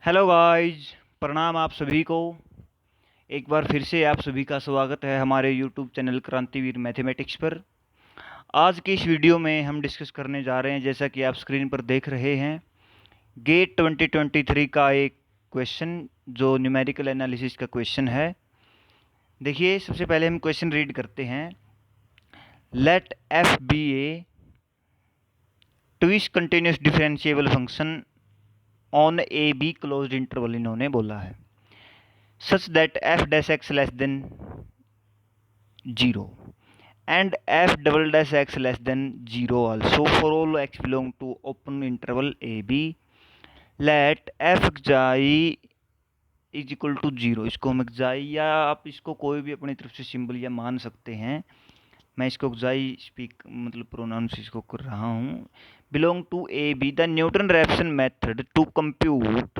Hello guys, प्रणाम आप सभी को। एक बार फिर से आप सभी का स्वागत है हमारे यूट्यूब चैनल क्रांतिवीर मैथमेटिक्स पर। आज की इस वीडियो में हम डिस्कस करने जा रहे हैं, जैसा कि आप स्क्रीन पर देख रहे हैं, गेट 2023 का एक क्वेश्चन जो न्यूमेरिकल एनालिसिस का क्वेश्चन है। देखिए, सबसे पहले हम क्वेश्चन रीड करते हैं। Let f be a twice continuous differentiable function on a b closed interval, इन्होंने बोला है, such that f dash x less than 0 and f double dash x less than 0 also for all x belong to open interval a b. let f xi is equal to 0। इसको हम xi, या आप इसको कोई भी अपनी तरफ से सिंबल या मान सकते हैं। मैं इसको xi स्पीक मतलब प्रोनाउंस इसको कर रहा हूँ। Belong to a b the Newton Raphson method to compute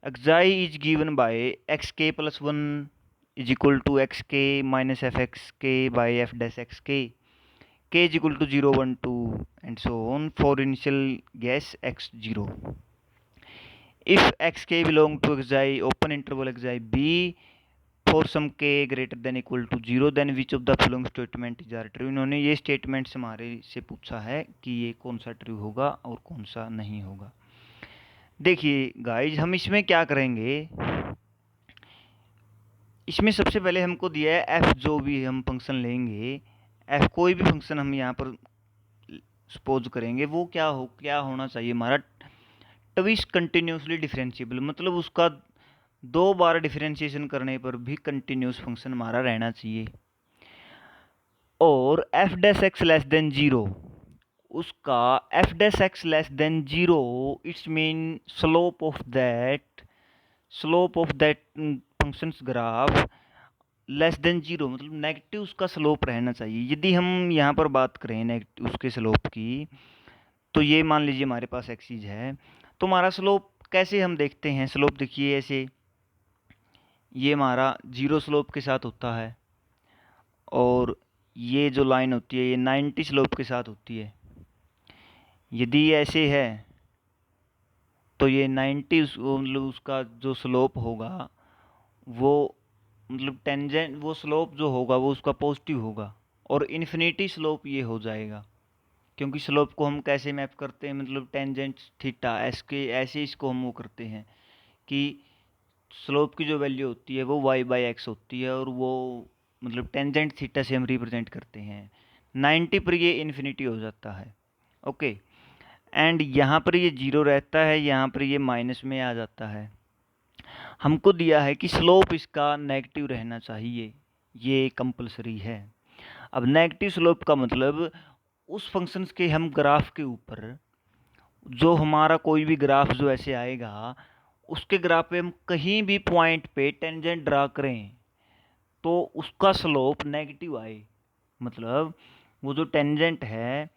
xi is given by xk plus 1 is equal to xk minus fxk by f dash xk, k is equal to 0 1 2 and so on for initial guess x0. If xk belong to xi open interval xi b for some k greater than equal to 0 then which of the following statement is are true। इन्होंने ये statements हमारे से पूछा है कि ये कौन सा ट्रू होगा और कौन सा नहीं होगा। देखिए गाइज, हम इसमें क्या करेंगे, इसमें सबसे पहले हमको दिया है एफ, जो भी हम फंक्शन लेंगे, एफ कोई भी फंक्शन हम यहाँ पर सपोज करेंगे, वो क्या होना चाहिए हमारा, ट्विस्ट कंटिन्यूसली डिफरेंशिएबल, मतलब उसका दो बार डिफरेंशिएशन करने पर भी कंटिन्यूस फंक्शन हमारा रहना चाहिए। और f dash x less than 0, उसका F dash x less than 0 it's mean slope of that functions graph less than 0, मतलब नेगेटिव उसका स्लोप रहना चाहिए। यदि हम यहाँ पर बात करें नेगेटिव उसके स्लोप की, तो ये मान लीजिए हमारे पास एक्सीज है, तो हमारा स्लोप कैसे हम देखते हैं, स्लोप देखिए ऐसे, ये हमारा 0 स्लोप के साथ होता है और ये जो लाइन होती है ये 90 स्लोप के साथ होती है। यदि ऐसे है तो ये 90 मतलब उसका जो स्लोप होगा वो मतलब टेंजेंट, वो स्लोप जो होगा वो उसका पॉजिटिव होगा, और इन्फिनिटी स्लोप ये हो जाएगा, क्योंकि स्लोप को हम कैसे मैप करते हैं, मतलब टेंजेंट थीटा एस के, ऐसे इसको हम वो करते हैं कि स्लोप की जो वैल्यू होती है वो वाई बाई एक्स होती है, और वो मतलब टेंजेंट थीटा से हम रिप्रेजेंट करते हैं। 90 पर ये इन्फिनिटी हो जाता है, ओके। एंड यहाँ पर ये 0 रहता है, यहाँ पर ये माइनस में आ जाता है। हमको दिया है कि स्लोप इसका नेगेटिव रहना चाहिए, ये कंपलसरी है। अब नेगेटिव स्लोप का मतलब उस फंक्शंस के हम ग्राफ के ऊपर, जो हमारा कोई भी ग्राफ जो ऐसे आएगा, उसके ग्राफ पे हम कहीं भी पॉइंट पे टेंजेंट ड्रा करें तो उसका स्लोप नेगेटिव आए, मतलब वो जो टेंजेंट है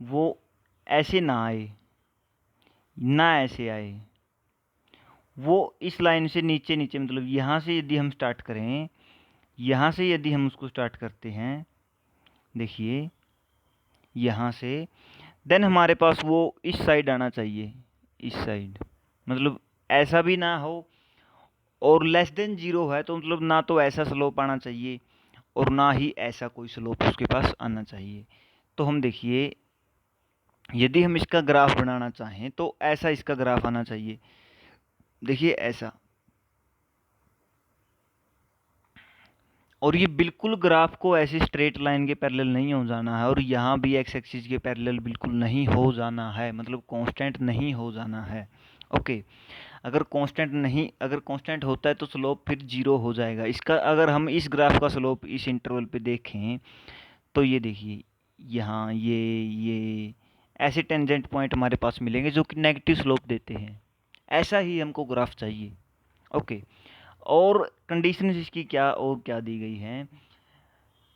वो ऐसे ना आए, ना ऐसे आए, वो इस लाइन से नीचे नीचे, मतलब यहाँ से यदि हम स्टार्ट करें, यहाँ से यदि हम उसको स्टार्ट करते हैं, देखिए यहाँ से, देन हमारे पास वो इस साइड आना चाहिए, इस साइड, मतलब ऐसा भी ना हो, और लेस देन 0 है तो मतलब ना तो ऐसा स्लोप आना चाहिए और ना ही ऐसा कोई स्लोप उसके पास आना चाहिए। तो हम देखिए, यदि हम इसका ग्राफ बनाना चाहें तो ऐसा इसका ग्राफ आना चाहिए, देखिए ऐसा, और ये बिल्कुल ग्राफ को ऐसे स्ट्रेट लाइन के पैरेलल नहीं हो जाना है, और यहाँ भी एक्स एक्सिस के पैरेलल बिल्कुल नहीं हो जाना है, मतलब कांस्टेंट नहीं हो जाना है, ओके। अगर कांस्टेंट होता है तो स्लोप फिर 0 हो जाएगा इसका। अगर हम इस ग्राफ का स्लोप इस इंटरवल पे देखें तो ये देखिए, यहाँ ये ऐसे टेंजेंट पॉइंट हमारे पास मिलेंगे जो कि नेगेटिव स्लोप देते हैं। ऐसा ही हमको ग्राफ चाहिए, ओके। और कंडीशन इसकी क्या और क्या दी गई हैं,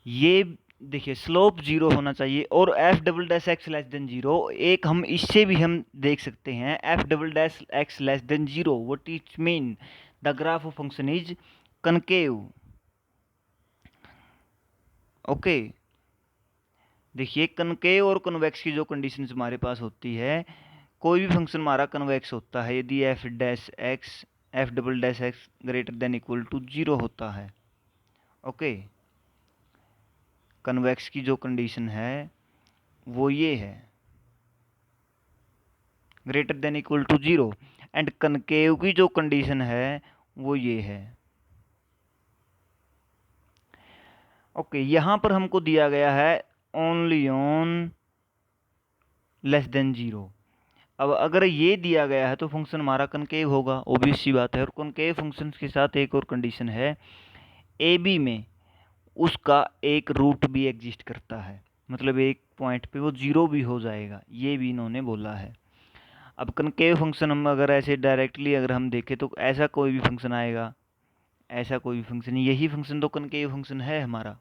ये देखिए, स्लोप 0 होना चाहिए और F double dash x less than 0। एक हम इससे भी हम देख सकते हैं, F double dash x less than 0 what it mean, the graph of function is concave, okay. देखिए, कनकेव और कन्वेक्स की जो कंडीशंस हमारे पास होती है, कोई भी फंक्शन हमारा कन्वेक्स होता है यदि f double dash x greater than equal to 0 होता है। ओके, कन्वेक्स की जो कंडीशन है वो ये है, greater than equal to 0, and concave की जो कंडीशन है वो ये है। ओके, यहां पर हमको दिया गया है ओनली ऑन लेस देन 0। अब अगर ये दिया गया है तो फंक्शन हमारा कनकेव होगा, ऑब्वियस सी बात है। और कनकेव फंक्शन के साथ एक और कंडीशन है, ए बी में उसका एक रूट भी एग्जिस्ट करता है, मतलब एक पॉइंट पे वो 0 भी हो जाएगा, ये भी इन्होंने बोला है। अब कनकेव फंक्शन हम अगर ऐसे डायरेक्टली अगर हम देखें तो ऐसा कोई भी फंक्शन आएगा, ऐसा कोई भी फंक्शन, यही फंक्शन तो कनकेव फंक्शन है हमारा।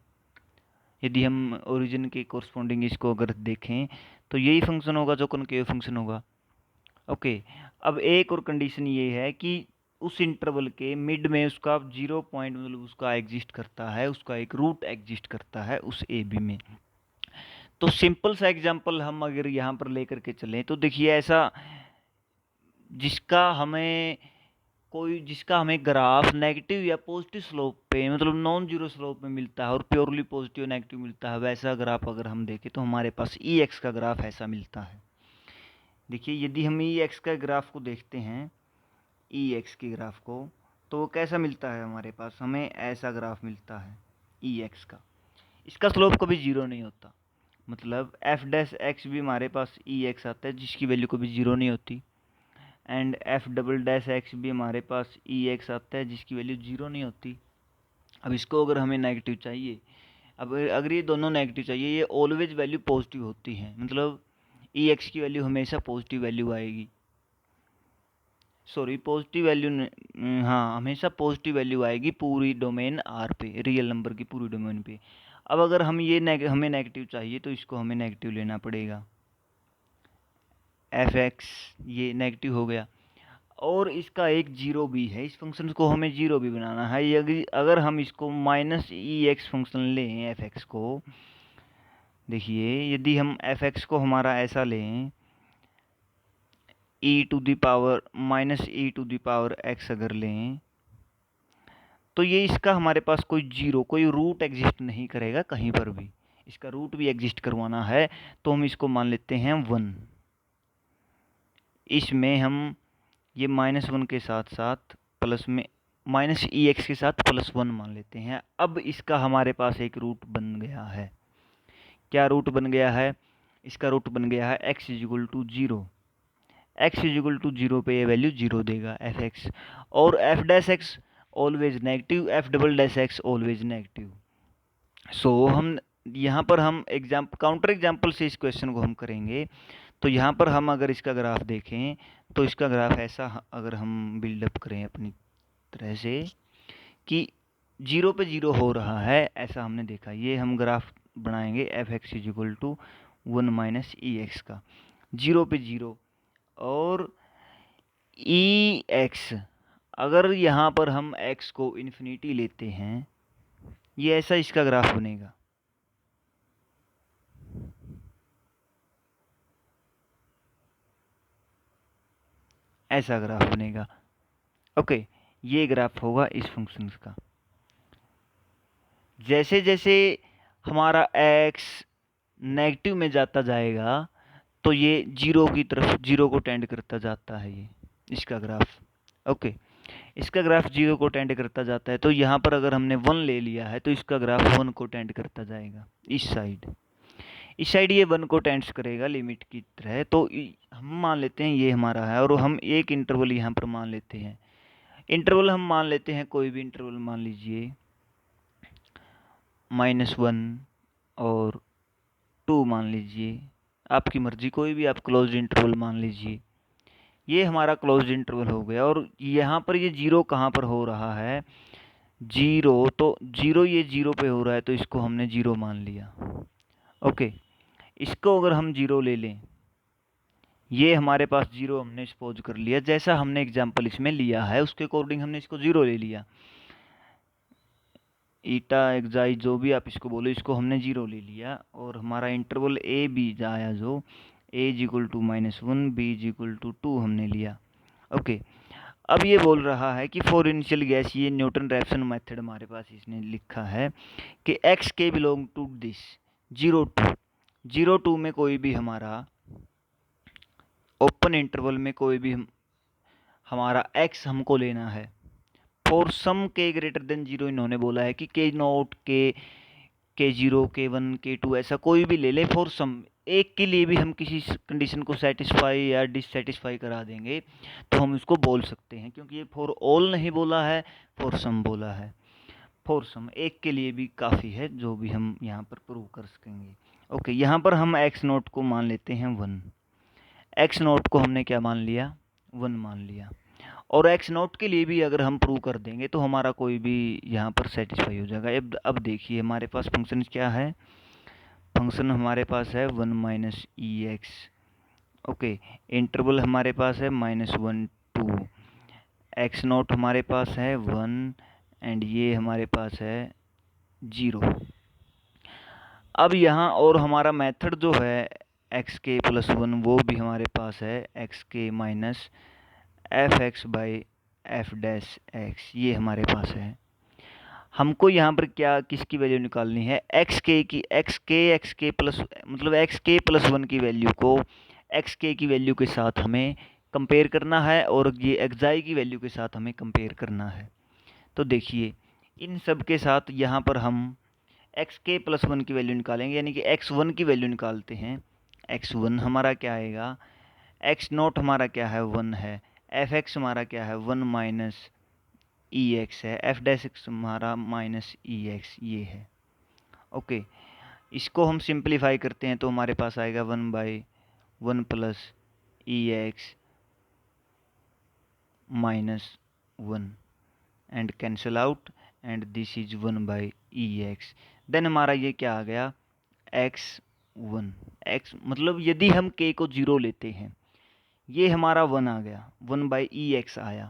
यदि हम ओरिजिन के कोरस्पॉन्डिंग इसको अगर देखें तो यही फंक्शन होगा जो कनकेव फंक्शन होगा। ओके, अब एक और कंडीशन ये है कि उस इंटरवल के मिड में उसका 0 पॉइंट मतलब उसका एग्जिस्ट करता है, उसका एक रूट एग्जिस्ट करता है उस ए बी में। तो सिंपल सा एग्जांपल हम अगर यहाँ पर लेकर के चलें तो देखिए, ऐसा जिसका हमें ग्राफ नेगेटिव या पॉजिटिव स्लोप पे मतलब नॉन जीरो स्लोप में मिलता है और प्योरली पॉजिटिव नेगेटिव मिलता है, वैसा ग्राफ अगर हम देखें तो हमारे पास ई एक्स का ग्राफ ऐसा मिलता है। देखिए, यदि हम ई एक्स का ग्राफ को देखते हैं, ई एक्स के ग्राफ को, तो वो कैसा मिलता है हमारे पास, हमें ऐसा ग्राफ मिलता है ई एक्स का। इसका स्लोप कभी 0 नहीं होता, मतलब एफ डैश एक्स भी हमारे पास ई एक्स आता है जिसकी वैल्यू कभी 0 नहीं होती, and F double dash x भी हमारे पास ई एक्स आता है जिसकी वैल्यू 0 नहीं होती। अब इसको अगर हमें नेगेटिव चाहिए, अब अगर ये दोनों नेगेटिव चाहिए, ये ऑलवेज वैल्यू पॉजिटिव होती हैं, मतलब ई एक्स की वैल्यू हमेशा पॉजिटिव वैल्यू आएगी, सॉरी पॉजिटिव वैल्यू, हाँ हमेशा पॉजिटिव वैल्यू आएगी पूरी डोमेन आर पे, रियल नंबर की पूरी डोमेन पे। अब अगर हम हमें नेगेटिव चाहिए तो इसको हमें नेगेटिव लेना पड़ेगा, एफ एक्स ये नेगेटिव हो गया, और इसका एक 0 भी है, इस फंक्शन को हमें 0 भी बनाना है। अगर हम इसको माइनस ई एक्स फंक्शन लें एफ एक्स को, देखिए यदि हम एफ एक्स को हमारा ऐसा लें e to the power minus e to the power x अगर लें, तो ये इसका हमारे पास कोई रूट एग्जिस्ट नहीं करेगा कहीं पर भी, इसका रूट भी एग्जिस्ट करवाना है तो हम इसको मान लेते हैं 1। इसमें हम ये -1 के साथ साथ प्लस में माइनस ई एक्स के साथ +1 मान लेते हैं। अब इसका हमारे पास एक रूट बन गया है, क्या रूट बन गया है, इसका रूट बन गया है x equal to 0। x equal to 0 पे ये वैल्यू 0 देगा एफ एक्स, और f dash x always negative, f double dash x always negative. So हम यहाँ पर हम काउंटर एग्जाम्पल से इस क्वेश्चन को हम करेंगे। तो यहाँ पर हम अगर इसका ग्राफ देखें तो इसका ग्राफ ऐसा अगर हम बिल्डअप करें अपनी तरह से कि 0 पे 0 हो रहा है, ऐसा हमने देखा, ये हम ग्राफ बनाएंगे f x is equal to 1 minus e x का, 0 पे 0, और ई एक्स अगर यहाँ पर हम x को इन्फिनिटी लेते हैं, ये ऐसा इसका ग्राफ बनेगा। ऐसा ग्राफ बनेगा। ओके, ये ग्राफ होगा इस फंक्शन का। जैसे जैसे हमारा x नेगेटिव में जाता जाएगा तो ये 0 की तरफ 0 को टेंड करता जाता है, ये इसका ग्राफ। ओके, इसका ग्राफ 0 को टेंड करता जाता है, तो यहाँ पर अगर हमने 1 ले लिया है तो इसका ग्राफ 1 को टेंड करता जाएगा इस साइड ये 1 को टेंड्स करेगा लिमिट की तरह। तो हम मान लेते हैं ये हमारा है, और हम एक इंटरवल यहाँ पर मान लेते हैं, इंटरवल हम मान लेते हैं कोई भी इंटरवल मान लीजिए -1 और 2 मान लीजिए, आपकी मर्जी, कोई भी आप क्लोज्ड इंटरवल मान लीजिए। ये हमारा क्लोज्ड इंटरवल हो गया, और यहाँ पर ये 0 कहाँ पर हो रहा है, 0, तो 0 ये 0 पे हो रहा है तो इसको हमने 0 मान लिया। ओके, इसको अगर हम 0 ले लें, ये हमारे पास 0 हमने सपोज कर लिया, जैसा हमने एग्जाम्पल इसमें लिया है उसके अकॉर्डिंग हमने इसको 0 ले लिया, ईटा एक्साई जो भी आप इसको बोलो, इसको हमने 0 ले लिया, और हमारा इंटरवल ए बी आया जो a is equal to -1, b is equal to 2 हमने लिया। ओके, अब ये बोल रहा है कि फॉर इनिशियल गैस, ये न्यूटन रैप्सन मेथड हमारे पास इसने लिखा है कि एक्स के बिलोंग टू दिस 0 2 में कोई भी हमारा ओपन इंटरवल में कोई भी हमारा एक्स हमको लेना है। फॉर सम के ग्रेटर देन 0 इन्होंने बोला है कि k0 k0 k1 k2 ऐसा कोई भी ले लें। फॉर सम, एक के लिए भी हम किसी कंडीशन को सेटिस्फाई या डिससेटिस्फाई करा देंगे तो हम इसको बोल सकते हैं, क्योंकि ये फॉर ऑल नहीं बोला है, फॉर सम बोला है। फॉर सम एक के लिए भी काफ़ी है, जो भी हम यहाँ पर प्रूव कर सकेंगे। ओके, यहाँ पर हम एक्स नोट को मान लेते हैं 1। एक्स नोट को हमने क्या मान लिया? 1 मान लिया। और एक्स नोट के लिए भी अगर हम प्रूव कर देंगे तो हमारा कोई भी यहाँ पर सेटिस्फाई हो जाएगा। अब देखिए हमारे पास फंक्शन क्या है? फंक्शन हमारे पास है 1 minus e x. Okay, interval हमारे पास है -1 2, एक्स नोट हमारे पास है 1 एंड ये हमारे पास है 0। अब यहाँ और हमारा मेथड जो है एक्स के प्लस 1 वो भी हमारे पास है एक्स के minus F x by f dash x, ये हमारे पास है। हमको यहाँ पर क्या किसकी वैल्यू निकालनी है? एक्स के की। एक्स के प्लस मतलब एक्स के प्लस 1 की वैल्यू को एक्स के की वैल्यू के साथ हमें कंपेयर करना है और ये एक्स आई की वैल्यू के साथ हमें कंपेयर करना है। तो देखिए इन सब के साथ यहाँ पर हम एक्स के प्लस 1 की वैल्यू निकालेंगे, यानी कि x1 की वैल्यू निकालते हैं। x1 हमारा क्या आएगा? एक्स नोट हमारा क्या है? 1 है। एफ एक्स हमारा क्या है? 1 माइनस ई एक्स है। एफ डैश एक्स हमारा माइनस ई एक्स ये है। ओके, इसको हम सिंप्लीफाई करते हैं तो हमारे पास आएगा 1/1 plus e x minus 1 and cancel out and this is 1/ex। देन हमारा ये क्या आ गया? x1। x मतलब यदि हम k को 0 लेते हैं, ये हमारा 1 आ गया, 1/ex आया।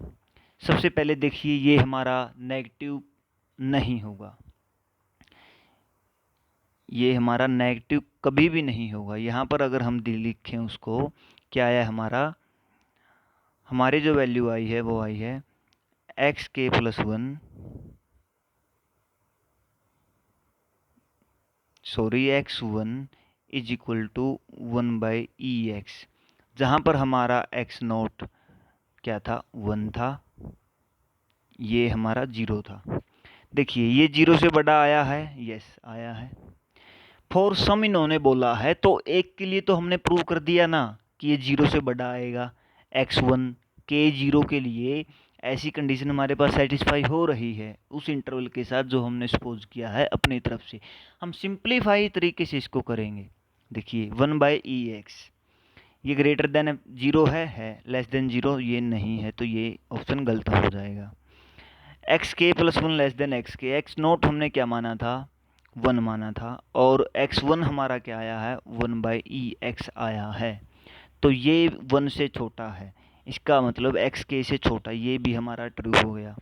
सबसे पहले देखिए ये हमारा नेगेटिव नहीं होगा, ये हमारा नेगेटिव कभी भी नहीं होगा। यहाँ पर अगर हम लिखें उसको, क्या आया हमारा? हमारी जो वैल्यू आई है वो आई है एक्स के plus 1 x1 is equal to 1/ex, जहाँ पर हमारा x नोट क्या था? 1 था, ये हमारा 0 था। देखिए ये 0 से बड़ा आया है, यस आया है। फॉर सम इन्होंने बोला है तो एक के लिए तो हमने प्रूव कर दिया ना कि ये 0 से बड़ा आएगा। x1 के 0 के लिए ऐसी कंडीशन हमारे पास सेटिस्फाई हो रही है उस इंटरवल के साथ जो हमने सपोज किया है अपनी तरफ से। हम सिंप्लीफाई तरीके से इसको करेंगे। देखिए 1/ex, ये ग्रेटर देन 0 है, लेस देन 0 ये नहीं है, तो ये ऑप्शन गलत हो जाएगा। एक्स के प्लस 1 लेस देन एक्स के, एक्स नोट हमने क्या माना था? 1 माना था, और x1 हमारा क्या आया है? 1/ex आया है। तो ये 1 से छोटा है, इसका मतलब एक्स के से छोटा, ये भी हमारा ट्रू हो गया।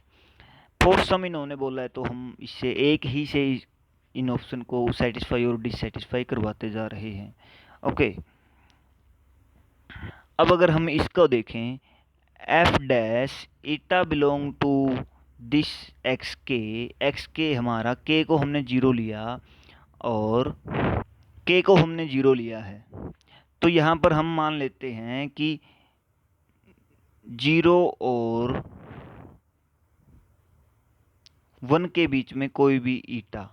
फॉर सम इन्होंने बोला है तो हम इससे एक ही से इन ऑप्शन को सेटिस्फाई और डिससेटिस्फाई करवाते जा रहे हैं। ओके, अब अगर हम इसको देखें, f dash eta belong to this x के हमारा के को हमने 0 लिया और के को हमने 0 लिया है, तो यहाँ पर हम मान लेते हैं कि 0 और 1 के बीच में कोई भी ईटा।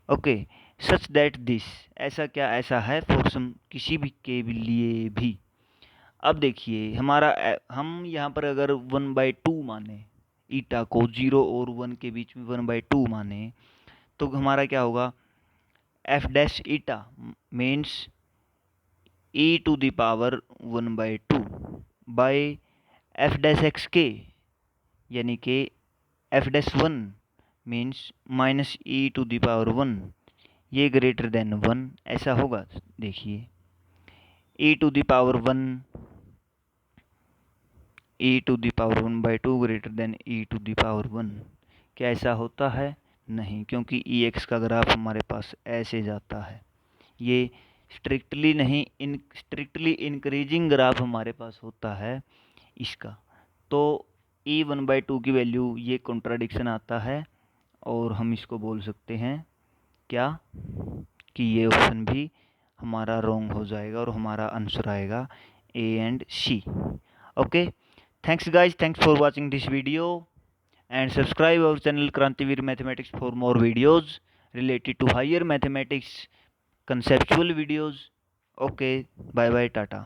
ओके, सच दैट दिस, ऐसा क्या? ऐसा है फॉर सम किसी भी के लिए भी। अब देखिए हमारा हम यहाँ पर अगर 1/2 माने ईटा को, 0 और 1 के बीच में 1/2 माने, तो हमारा क्या होगा? F dash eta means e to the power 1/2 by f dash x के, यानी कि f dash 1 means minus e to the power 1, ये ग्रेटर देन 1, ऐसा होगा। देखिए e to the power 1 e to the power 1/2 greater than e to the power 1, क्या ऐसा होता है? नहीं, क्योंकि ex का ग्राफ हमारे पास ऐसे जाता है, ये स्ट्रिक्टली नहीं, स्ट्रिक्टली इंक्रीजिंग ग्राफ हमारे पास होता है इसका, तो E1/2 की वैल्यू, ये कॉन्ट्राडिक्शन आता है और हम इसको बोल सकते हैं क्या, कि ये ऑप्शन भी हमारा रॉन्ग हो जाएगा और हमारा आंसर आएगा A and C। Okay, thanks guys, thanks for watching this video and subscribe our channel Krantivir Mathematics for more videos related to higher mathematics conceptual videos। Okay, bye bye, tata।